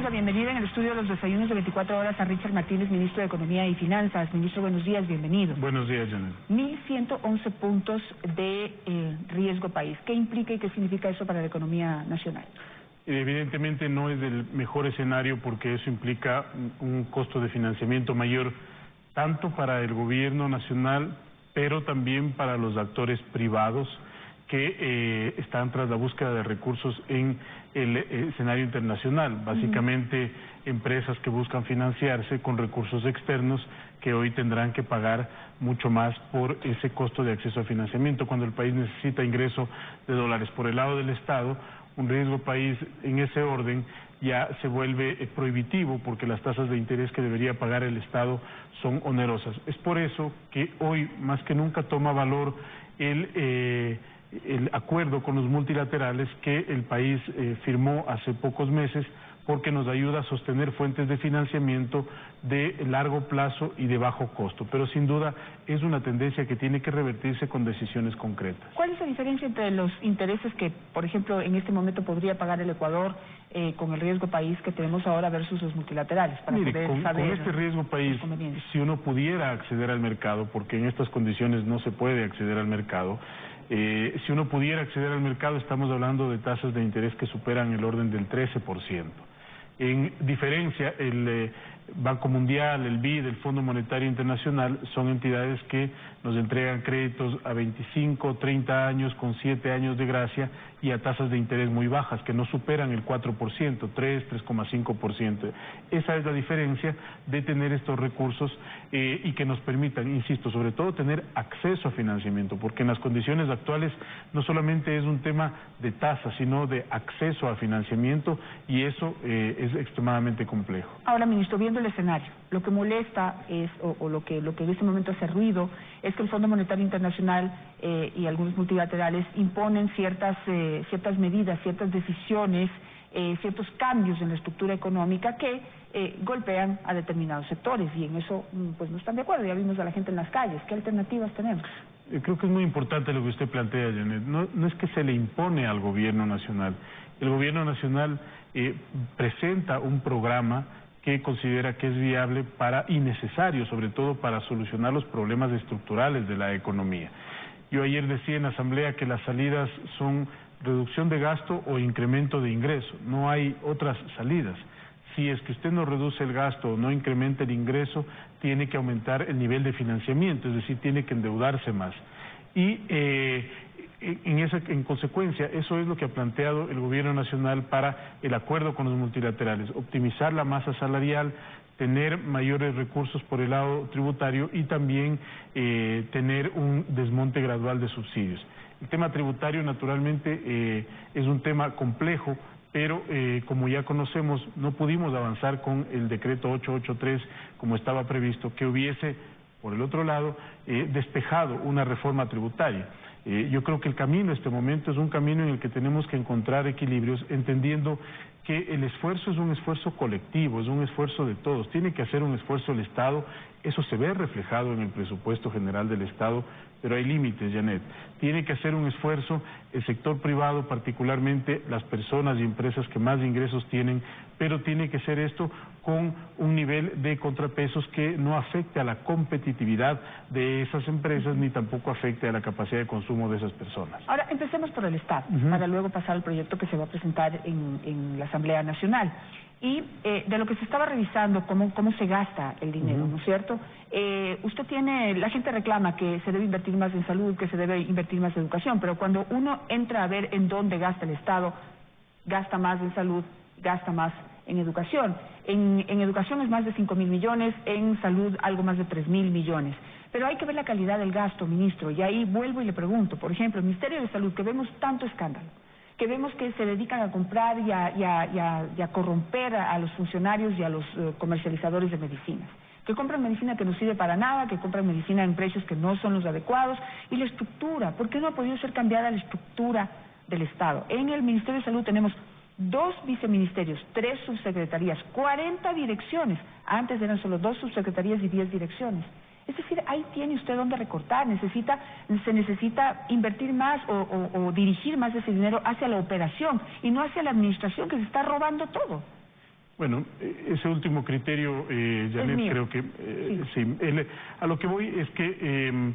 La bienvenida en el estudio de los desayunos de 24 horas a Richard Martínez, ministro de Economía y Finanzas. Ministro, buenos días, bienvenido. Buenos días, Janet. 1.111 puntos de riesgo país. ¿Qué implica y qué significa eso para la economía nacional? Evidentemente no es el mejor escenario porque eso implica un costo de financiamiento mayor, tanto para el gobierno nacional, pero también para los actores privados que están tras la búsqueda de recursos en el escenario internacional, básicamente empresas que buscan financiarse con recursos externos que hoy tendrán que pagar mucho más por ese costo de acceso a financiamiento cuando el país necesita ingreso de dólares. Por el lado del Estado, un riesgo país en ese orden ya se vuelve prohibitivo porque las tasas de interés que debería pagar el Estado son onerosas. Es por eso que hoy más que nunca toma valor el acuerdo con los multilaterales que el país firmó hace pocos meses, porque nos ayuda a sostener fuentes de financiamiento de largo plazo y de bajo costo. Pero sin duda es una tendencia que tiene que revertirse con decisiones concretas. ¿Cuál es la diferencia entre los intereses que, por ejemplo, en este momento podría pagar el Ecuador con el riesgo país que tenemos ahora versus los multilaterales? Para poder saber con este riesgo país, si uno pudiera acceder al mercado, porque en estas condiciones no se puede acceder al mercado, si uno pudiera acceder al mercado, estamos hablando de tasas de interés que superan el orden del 13%. En diferencia, el Banco Mundial, el BID, el Fondo Monetario Internacional son entidades que nos entregan créditos a 25, 30 años con 7 años de gracia y a tasas de interés muy bajas, que no superan el 4%, 3,5%. Esa es la diferencia de tener estos recursos y que nos permitan, insisto, sobre todo tener acceso a financiamiento, porque en las condiciones actuales no solamente es un tema de tasa, sino de acceso a financiamiento, y eso es extremadamente complejo. Ahora, ministro, viendo el escenario, lo que molesta es, o lo que en este momento hace ruido, es que el Fondo Monetario Internacional y algunos multilaterales imponen ciertas medidas, ciertas decisiones, ciertos cambios en la estructura económica que golpean a determinados sectores, y en eso pues no están de acuerdo. Ya vimos a la gente en las calles. ¿Qué alternativas tenemos? Creo que es muy importante lo que usted plantea, Janet. No es que se le impone al gobierno nacional. El gobierno nacional presenta un programa que considera que es viable y necesario, sobre todo para solucionar los problemas estructurales de la economía. Yo ayer decía en la Asamblea que las salidas son reducción de gasto o incremento de ingreso, no hay otras salidas. Si es que usted no reduce el gasto o no incrementa el ingreso, tiene que aumentar el nivel de financiamiento, es decir, tiene que endeudarse más. Y en consecuencia, eso es lo que ha planteado el gobierno nacional para el acuerdo con los multilaterales: optimizar la masa salarial, tener mayores recursos por el lado tributario y también tener un desmonte gradual de subsidios. El tema tributario, naturalmente, es un tema complejo, pero como ya conocemos, no pudimos avanzar con el decreto 883 como estaba previsto, que hubiese, por el otro lado, despejado una reforma tributaria. Yo creo que el camino en este momento es un camino en el que tenemos que encontrar equilibrios, entendiendo que el esfuerzo es un esfuerzo colectivo, es un esfuerzo de todos. Tiene que hacer un esfuerzo el Estado, eso se ve reflejado en el presupuesto general del Estado, pero hay límites, Janet. Tiene que hacer un esfuerzo el sector privado, particularmente las personas y empresas que más ingresos tienen, pero tiene que ser esto con un nivel de contrapesos que no afecte a la competitividad de esas empresas ni tampoco afecte a la capacidad de consumo de esas personas. Ahora, empecemos por el Estado, para luego pasar al proyecto que se va a presentar en la Asamblea Nacional. Y de lo que se estaba revisando, cómo se gasta el dinero, ¿no es cierto? La gente reclama que se debe invertir más en salud, que se debe invertir más en educación, pero cuando uno entra a ver en dónde gasta el Estado, gasta más en salud, gasta más en educación. En educación es más de 5.000 millones, en salud algo más de 3.000 millones. Pero hay que ver la calidad del gasto, ministro, y ahí vuelvo y le pregunto, por ejemplo, el Ministerio de Salud, que vemos tanto escándalo, que vemos que se dedican a comprar y a corromper a los funcionarios y a los comercializadores de medicinas, que compran medicina que no sirve para nada, que compran medicina en precios que no son los adecuados, y la estructura, ¿por qué no ha podido ser cambiada la estructura del Estado? En el Ministerio de Salud tenemos 2 viceministerios, 3 subsecretarías, 40 direcciones, antes eran solo 2 subsecretarías y 10 direcciones. Es decir, ahí tiene usted donde recortar, se necesita invertir más o dirigir más ese dinero hacia la operación y no hacia la administración, que se está robando todo. Bueno, ese último criterio, Janet, creo que sí. A lo que voy es que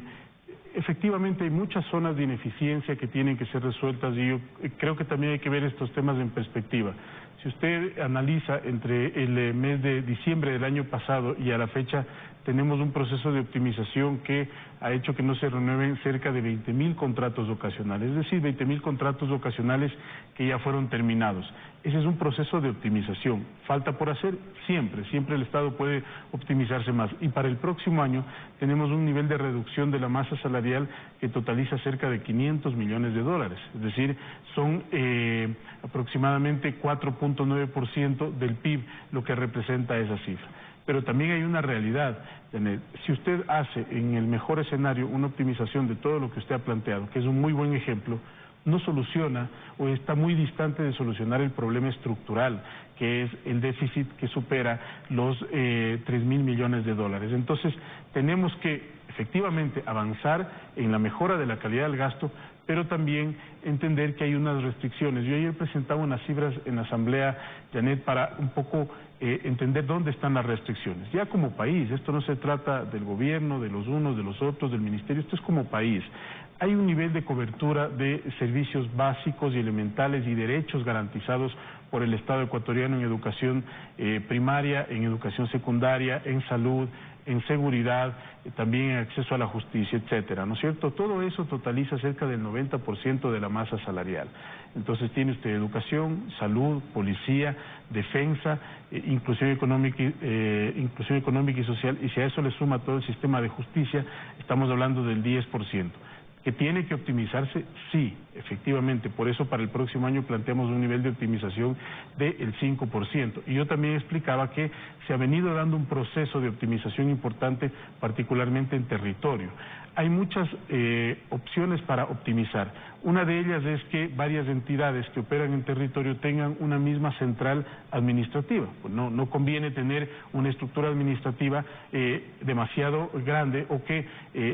efectivamente hay muchas zonas de ineficiencia que tienen que ser resueltas y yo creo que también hay que ver estos temas en perspectiva. Si usted analiza entre el mes de diciembre del año pasado y a la fecha, tenemos un proceso de optimización que ha hecho que no se renueven cerca de 20.000 contratos ocasionales, es decir, 20.000 contratos ocasionales que ya fueron terminados. Ese es un proceso de optimización. Falta por hacer siempre el Estado puede optimizarse más. Y para el próximo año tenemos un nivel de reducción de la masa salarial que totaliza cerca de 500 millones de dólares, es decir, son aproximadamente 4.9% del PIB lo que representa esa cifra. Pero también hay una realidad, si usted hace en el mejor escenario una optimización de todo lo que usted ha planteado, que es un muy buen ejemplo, no soluciona o está muy distante de solucionar el problema estructural, que es el déficit que supera los 3.000 millones de dólares. Entonces, tenemos que efectivamente avanzar en la mejora de la calidad del gasto, pero también entender que hay unas restricciones. Yo ayer presentaba unas cifras en la Asamblea, Janet, para un poco entender dónde están las restricciones. Ya como país, esto no se trata del gobierno, de los unos, de los otros, del ministerio, esto es como país. Hay un nivel de cobertura de servicios básicos y elementales y derechos garantizados por el Estado ecuatoriano en educación primaria, en educación secundaria, en salud, en seguridad, también en acceso a la justicia, etcétera, ¿no es cierto? Todo eso totaliza cerca del 90% de la masa salarial. Entonces tiene usted educación, salud, policía, defensa, inclusión económica y social, y si a eso le suma todo el sistema de justicia, estamos hablando del 10%. ¿Que tiene que optimizarse? Sí, efectivamente. Por eso para el próximo año planteamos un nivel de optimización del 5%. Y yo también explicaba que se ha venido dando un proceso de optimización importante, particularmente en territorio. Hay muchas opciones para optimizar. Una de ellas es que varias entidades que operan en territorio tengan una misma central administrativa. Pues no conviene tener una estructura administrativa demasiado grande o que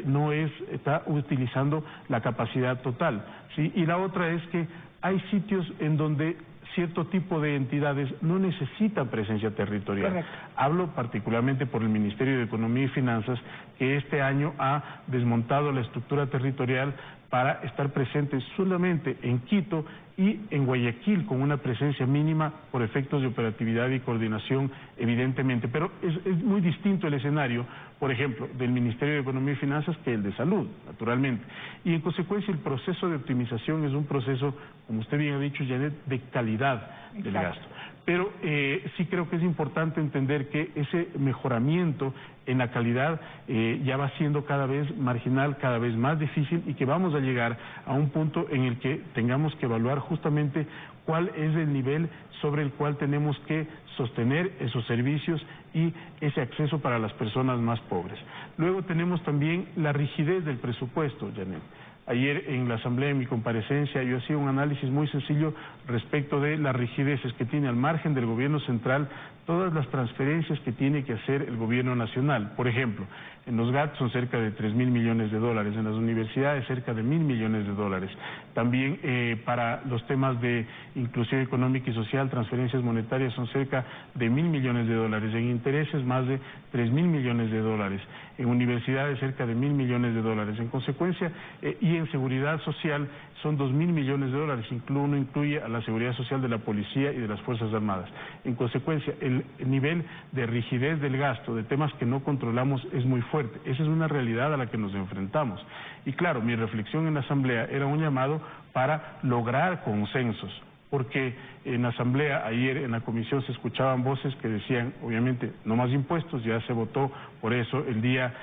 no está utilizando la capacidad total, ¿sí? Y la otra es que hay sitios en donde cierto tipo de entidades no necesitan presencia territorial. Correcto. Hablo particularmente por el Ministerio de Economía y Finanzas, que este año ha desmontado la estructura territorial para estar presente solamente en Quito y en Guayaquil, con una presencia mínima por efectos de operatividad y coordinación, evidentemente. Pero es muy distinto el escenario, por ejemplo, del Ministerio de Economía y Finanzas que el de Salud, naturalmente. Y en consecuencia el proceso de optimización es un proceso, como usted bien ha dicho, Janet, de calidad del gasto. Pero sí creo que es importante entender que ese mejoramiento en la calidad ya va siendo cada vez marginal, cada vez más difícil, y que vamos a llegar a un punto en el que tengamos que evaluar justamente cuál es el nivel sobre el cual tenemos que sostener esos servicios y ese acceso para las personas más pobres. Luego tenemos también la rigidez del presupuesto, Janet. Ayer en la Asamblea, en mi comparecencia, yo hacía un análisis muy sencillo respecto de las rigideces que tiene al margen del gobierno central todas las transferencias que tiene que hacer el gobierno nacional. Por ejemplo, en los GAT son cerca de 3.000 millones de dólares, en las universidades cerca de 1.000 millones de dólares. También para los temas de inclusión económica y social, transferencias monetarias son cerca de 1.000 millones de dólares, en intereses más de 3.000 millones de dólares, en universidades cerca de 1.000 millones de dólares. En consecuencia, y en seguridad social son 2.000 millones de dólares, uno incluye a la seguridad social de la policía y de las Fuerzas Armadas. En consecuencia, el nivel de rigidez del gasto, de temas que no controlamos, es muy fuerte. Esa es una realidad a la que nos enfrentamos. Y claro, mi reflexión en la Asamblea era un llamado para lograr consensos, porque en la Asamblea, ayer en la comisión se escuchaban voces que decían, obviamente, no más impuestos, ya se votó por eso el día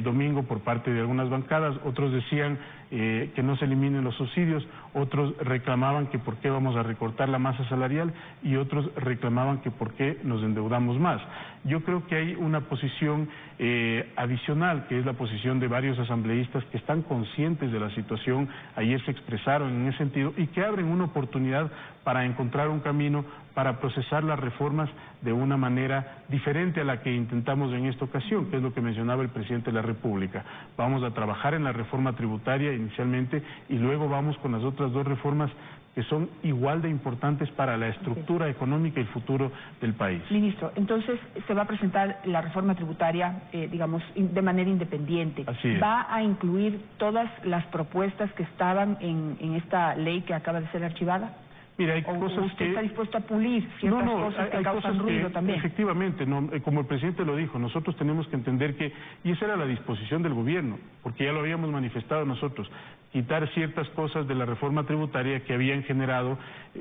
domingo por parte de algunas bancadas, otros decían que no se eliminen los subsidios, otros reclamaban que por qué vamos a recortar la masa salarial y otros reclamaban que por qué nos endeudamos más. Yo creo que hay una posición adicional, que es la posición de varios asambleístas que están conscientes de la situación, ayer se expresaron en ese sentido y que abren una oportunidad para encontrar un camino para procesar las reformas de una manera diferente a la que intentamos en esta ocasión, que es lo que mencionaba el presidente de la República. Vamos a trabajar en la reforma tributaria inicialmente y luego vamos con las otras dos reformas que son igual de importantes para la estructura económica y el futuro del país. Ministro, entonces se va a presentar la reforma tributaria, digamos, de manera independiente. Así es. ¿Va a incluir todas las propuestas que estaban en esta ley que acaba de ser archivada? Mira, hay cosas ¿Usted que... está dispuesto a pulir ciertas cosas que causan ruido también? Efectivamente, como el presidente lo dijo, nosotros tenemos que entender que, y esa era la disposición del gobierno, porque ya lo habíamos manifestado nosotros, quitar ciertas cosas de la reforma tributaria que habían generado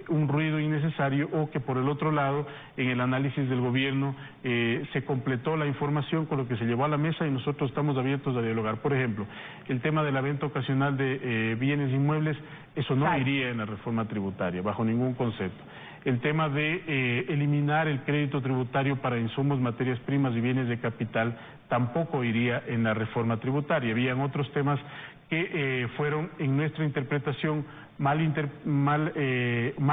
un ruido innecesario o que por el otro lado, en el análisis del gobierno, se completó la información con lo que se llevó a la mesa y nosotros estamos abiertos a dialogar. Por ejemplo, el tema de la venta ocasional de bienes inmuebles, eso no iría en la reforma tributaria, bajo ningún concepto. El tema de eliminar el crédito tributario para insumos, materias primas y bienes de capital tampoco iría en la reforma tributaria. Habían otros temas que fueron, en nuestra interpretación, mal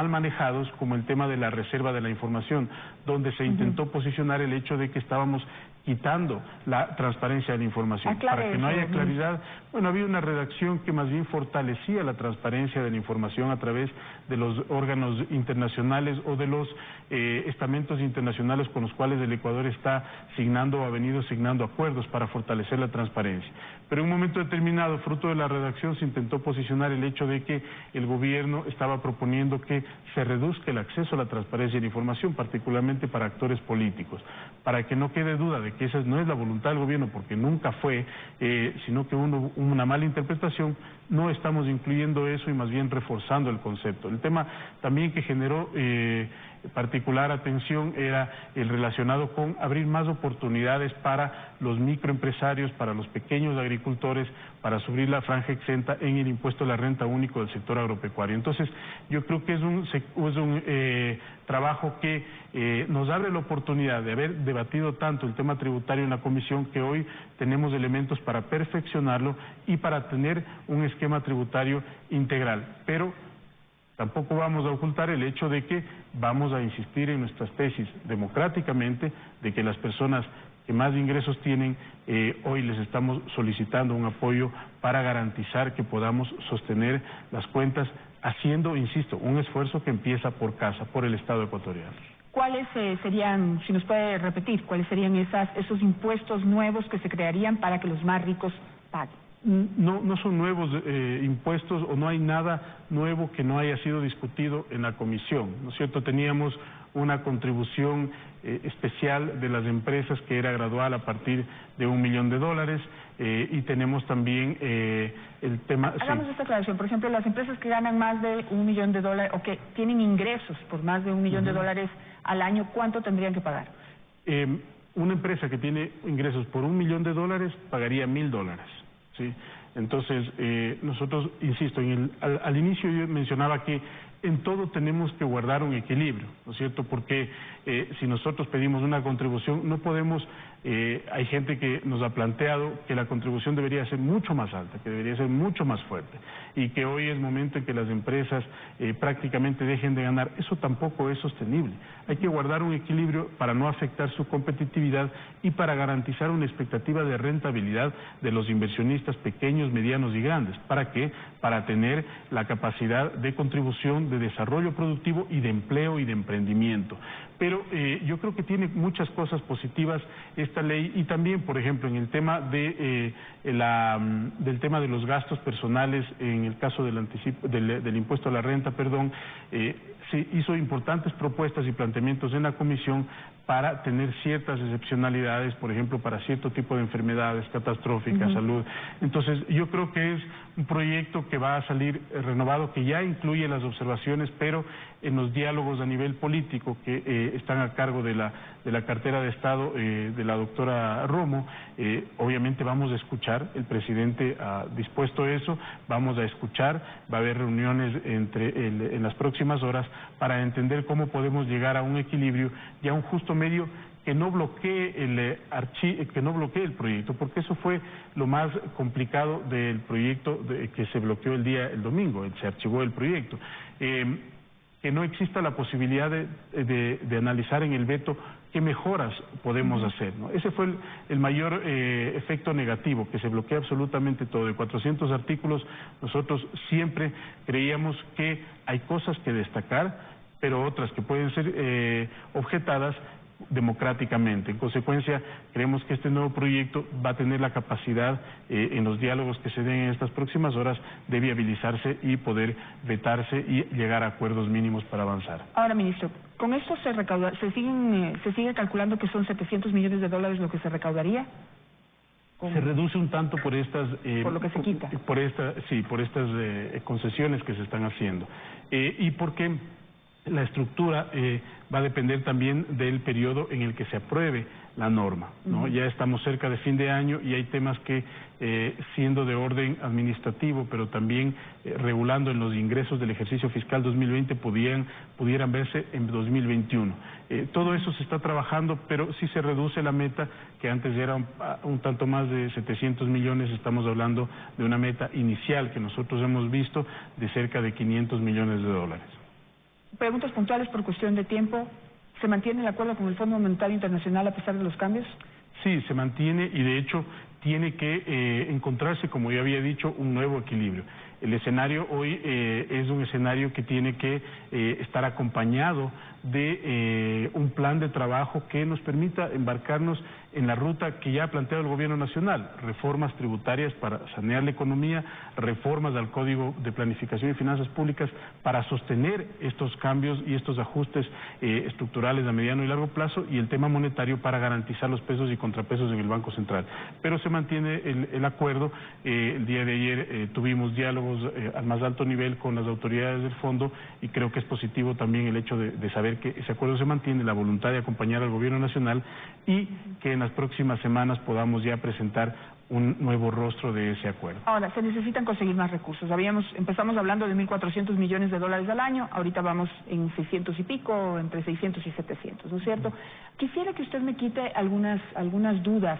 manejados, como el tema de la reserva de la información, donde se intentó posicionar el hecho de que estábamos quitando la transparencia de la información. Para que no haya claridad, bueno, había una redacción que más bien fortalecía la transparencia de la información a través de los órganos internacionales o de los estamentos internacionales con los cuales el Ecuador está signando o ha venido signando acuerdos para fortalecer la transparencia. Pero en un momento determinado, fruto de la redacción, se intentó posicionar el hecho de que el gobierno estaba proponiendo que se reduzca el acceso a la transparencia de la información, particularmente para actores políticos. Para que no quede duda de que esa no es la voluntad del gobierno, porque nunca fue, sino que hubo una mala interpretación, no estamos incluyendo eso y más bien reforzando el concepto. El tema también que generó particular atención era el relacionado con abrir más oportunidades para los microempresarios, para los pequeños agricultores, para subir la franja exenta en el impuesto a la renta único del sector agropecuario. Entonces, yo creo que es un trabajo que nos abre la oportunidad de haber debatido tanto el tema tributario en la comisión, que hoy tenemos elementos para perfeccionarlo y para tener un esquema tributario integral. Pero tampoco vamos a ocultar el hecho de que vamos a insistir en nuestras tesis democráticamente de que las personas que más ingresos tienen, hoy les estamos solicitando un apoyo para garantizar que podamos sostener las cuentas haciendo, insisto, un esfuerzo que empieza por casa, por el Estado ecuatoriano. ¿Cuáles serían, si nos puede repetir, cuáles serían esos impuestos nuevos que se crearían para que los más ricos paguen? No son nuevos impuestos o no hay nada nuevo que no haya sido discutido en la comisión, ¿no es cierto? Teníamos una contribución especial de las empresas que era gradual a partir de $1 millón y tenemos también el tema... Hagamos esta aclaración, por ejemplo, las empresas que ganan más de $1 millón o que tienen ingresos por más de $1 millón al año, ¿cuánto tendrían que pagar? Una empresa que tiene ingresos por $1 millón pagaría $1.000. ¿sí? Entonces, nosotros, insisto, al inicio yo mencionaba que en todo tenemos que guardar un equilibrio, ¿no es cierto? Porque si nosotros pedimos una contribución, no podemos, hay gente que nos ha planteado que la contribución debería ser mucho más alta, que debería ser mucho más fuerte, y que hoy es momento en que las empresas prácticamente dejen de ganar. Eso tampoco es sostenible. Hay que guardar un equilibrio para no afectar su competitividad y para garantizar una expectativa de rentabilidad de los inversionistas pequeños, medianos y grandes. ¿Para qué? Para tener la capacidad de contribución, de desarrollo productivo y de empleo y de emprendimiento. Pero yo creo que tiene muchas cosas positivas esta ley y también, por ejemplo, en el tema del tema de los gastos personales, en el caso del impuesto a la renta, se hizo importantes propuestas y planteamientos en la comisión para tener ciertas excepcionalidades, por ejemplo, para cierto tipo de enfermedades catastróficas, salud. Entonces, yo creo que es un proyecto que va a salir renovado, que ya incluye las observaciones, pero en los diálogos a nivel político que están a cargo de la cartera de Estado de la doctora Romo, obviamente vamos a escuchar, el presidente ha dispuesto eso, vamos a escuchar, va a haber reuniones en las próximas horas para entender cómo podemos llegar a un equilibrio y a un justo medio que no bloquee el proyecto, porque eso fue lo más complicado del proyecto que se bloqueó el domingo, se archivó el proyecto. Que no exista la posibilidad de analizar en el veto qué mejoras podemos hacer, ¿no? Ese fue el mayor efecto negativo, que se bloquea absolutamente todo. De 400 artículos, nosotros siempre creíamos que hay cosas que destacar, pero otras que pueden ser objetadas democráticamente. En consecuencia, creemos que este nuevo proyecto va a tener la capacidad, en los diálogos que se den en estas próximas horas, de viabilizarse y poder vetarse y llegar a acuerdos mínimos para avanzar. Ahora, ministro, con esto se sigue calculando que son 700 millones de dólares lo que se recaudaría. Se reduce un tanto por estas... por lo que se quita. Por estas concesiones que se están haciendo. Y porque la estructura va a depender también del periodo en el que se apruebe la norma, ¿no? Ya estamos cerca de fin de año y hay temas que, siendo de orden administrativo, pero también regulando en los ingresos del ejercicio fiscal 2020, pudieran verse en 2021. Todo eso se está trabajando, pero sí se reduce la meta, que antes era un tanto más de 700 millones, estamos hablando de una meta inicial que nosotros hemos visto de cerca de 500 millones de dólares. Preguntas puntuales por cuestión de tiempo. ¿Se mantiene el acuerdo con el Fondo Monetario Internacional a pesar de los cambios? Sí, se mantiene y de hecho tiene que encontrarse, como ya había dicho, un nuevo equilibrio. El escenario hoy es un escenario que tiene que estar acompañado de un plan de trabajo que nos permita embarcarnos en la ruta que ya ha planteado el Gobierno Nacional: reformas tributarias para sanear la economía, reformas al Código de Planificación y Finanzas Públicas para sostener estos cambios y estos ajustes estructurales a mediano y largo plazo, y el tema monetario para garantizar los pesos y contrapesos en el Banco Central. Pero se mantiene el acuerdo. El día de ayer tuvimos diálogos al más alto nivel con las autoridades del fondo y creo que es positivo también el hecho de saber que ese acuerdo se mantiene, la voluntad de acompañar al Gobierno Nacional y que en las próximas semanas podamos ya presentar un nuevo rostro de ese acuerdo. Ahora, se necesitan conseguir más recursos. Empezamos hablando de 1.400 millones de dólares al año, ahorita vamos en 600 y pico, entre 600 y 700, ¿no es cierto? Quisiera que usted me quite algunas dudas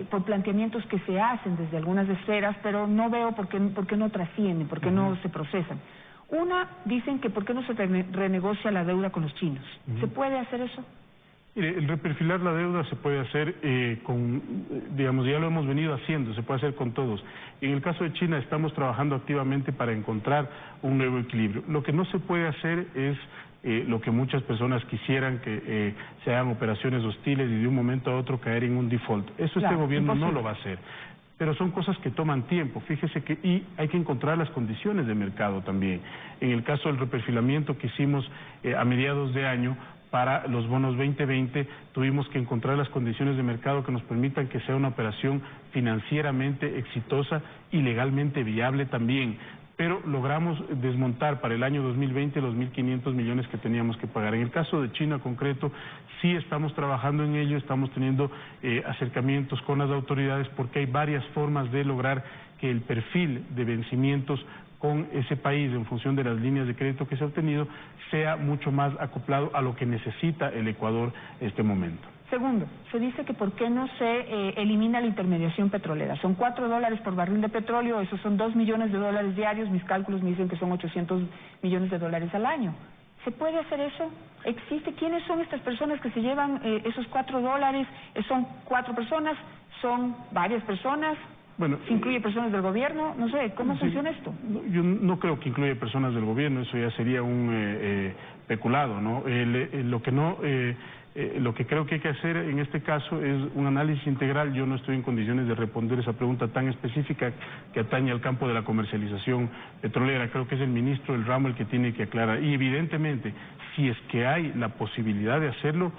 por planteamientos que se hacen desde algunas esferas, pero no veo por qué no trascienden, por qué no se procesan. Una, dicen que por qué no se renegocia la deuda con los chinos. ¿Se puede hacer eso? Mire, el reperfilar la deuda se puede hacer digamos, ya lo hemos venido haciendo, se puede hacer con todos. En el caso de China estamos trabajando activamente para encontrar un nuevo equilibrio. Lo que no se puede hacer es lo que muchas personas quisieran, que se hagan operaciones hostiles y de un momento a otro caer en un default. Eso claro, este gobierno no lo va a hacer. Pero son cosas que toman tiempo, fíjese y hay que encontrar las condiciones de mercado también. En el caso del reperfilamiento que hicimos a mediados de año, para los bonos 2020, tuvimos que encontrar las condiciones de mercado que nos permitan que sea una operación financieramente exitosa y legalmente viable también. Pero logramos desmontar para el año 2020 los 1.500 millones que teníamos que pagar. En el caso de China concreto, sí estamos trabajando en ello, estamos teniendo acercamientos con las autoridades porque hay varias formas de lograr que el perfil de vencimientos con ese país, en función de las líneas de crédito que se ha obtenido, sea mucho más acoplado a lo que necesita el Ecuador en este momento. Segundo, se dice que por qué no se elimina la intermediación petrolera. Son $4 por barril de petróleo, esos son 2 millones de dólares diarios, mis cálculos me dicen que son 800 millones de dólares al año. ¿Se puede hacer eso? ¿Existe? ¿Quiénes son estas personas que se llevan esos $4? ¿Son 4 personas? ¿Son varias personas? Bueno, ¿se incluye personas del gobierno? No sé, ¿cómo funciona esto? Yo no creo que incluya personas del gobierno, eso ya sería un peculado, ¿no? Lo que creo que hay que hacer en este caso es un análisis integral. Yo no estoy en condiciones de responder esa pregunta tan específica que atañe al campo de la comercialización petrolera. Creo que es el ministro del ramo el que tiene que aclarar. Y evidentemente, si es que hay la posibilidad de hacerlo,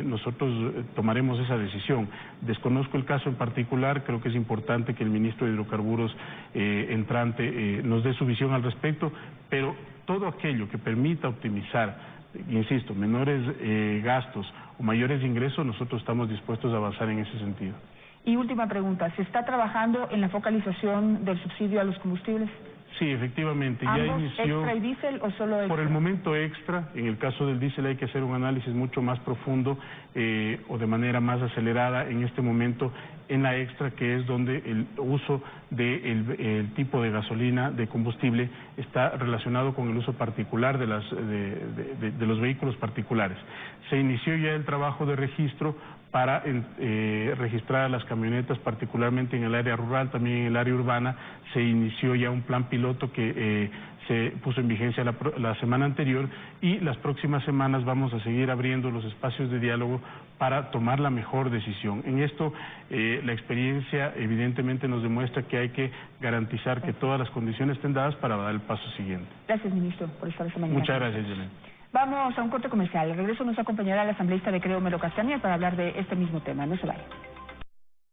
nosotros tomaremos esa decisión. Desconozco el caso en particular, creo que es importante que el ministro de Hidrocarburos entrante nos dé su visión al respecto, pero todo aquello que permita optimizar, insisto, menores gastos o mayores ingresos, nosotros estamos dispuestos a avanzar en ese sentido. Y última pregunta, ¿se está trabajando en la focalización del subsidio a los combustibles? Sí, efectivamente. ¿Ambos, ya inició extra y diésel o solo extra? Por el momento extra. En el caso del diésel hay que hacer un análisis mucho más profundo o de manera más acelerada en este momento en la extra, que es donde el uso del tipo de gasolina, de combustible, está relacionado con el uso particular de los vehículos particulares. Se inició ya el trabajo de registro para registrar a las camionetas, particularmente en el área rural, también en el área urbana. Se inició ya un plan piloto que se puso en vigencia la semana anterior, y las próximas semanas vamos a seguir abriendo los espacios de diálogo para tomar la mejor decisión. En esto, la experiencia evidentemente nos demuestra que hay que garantizar que todas las condiciones estén dadas para dar el paso siguiente. Gracias, ministro, por estar esta mañana. Muchas gracias, Janet. Vamos a un corte comercial. Al regreso nos acompañará el asambleísta de Creo, Melo Castañeda, para hablar de este mismo tema. No se vaya.